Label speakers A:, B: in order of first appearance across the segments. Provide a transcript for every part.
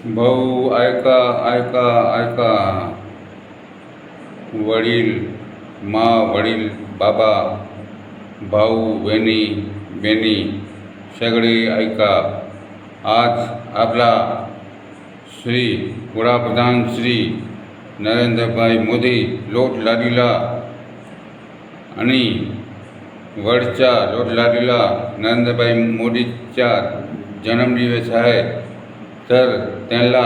A: भाऊ ऐका ऐका ऐका, वडील वडील बाबा, भाऊ बहिणी सगळे ऐका. आज आपला श्री वडाप्रधान श्री नरेंद्रभाई मोदी लोटलाडीला आणि वडच्या लोटलाडीला नरेंद्रभाई मोदीचा जन्मदिवस आहे. तर त्यांना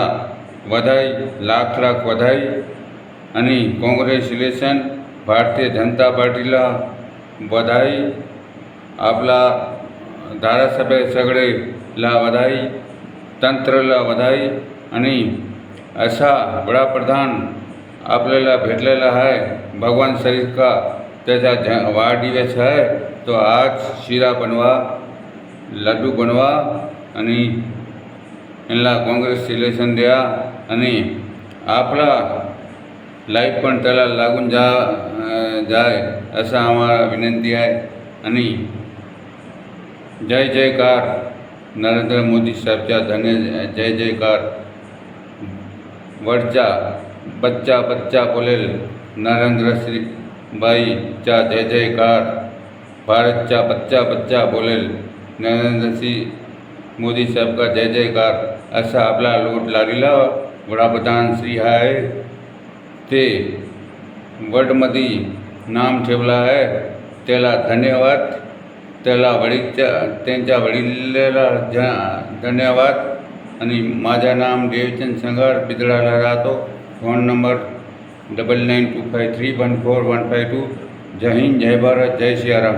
A: बधाई, लाख लाख बधाई आणि कॉंग्रॅच्युलेशन. भारतीय जनता पार्टीला बधाई, आपला धारासभ्य सगळेला बधाई, तंत्रला बधाई. आणि असा वडाप्रधान आपल्याला भेटलेला आहे भगवान शरीर का, त्याचा वाढदिवस आहे. तो आज शिरा बनवा, लड्डू बनवा आणि यांना कॉंग्रॅच्युलेशन द्या. आणि आपला लाईफ पण त्याला लागून जाय असं आम्हाला विनंती आहे. आणि जय जयकार नरेंद्र मोदी साहेबचा जय जयकार. वडचा बच्चा बच्चा बोलेल नरेंद्र श्री भाईचा जय जयकार. भारतचा बच्चा बच्चा बोलेल नरेंद्र श्री मोदी साहेब का जय जयकार. असा आपला लोटलाडीला वडाप्रधान श्री आहे. ते वर्ल्डमध्ये नाम ठेवलं आहे, त्याला धन्यवाद. त्याला त्यांच्या वडिलाला धन्यवाद. आणि माझं नाम देवचंद संघार, बिदळाला राहतो. Phone number 9925314152. जय हिंद, जय भारत, जय सियाराम.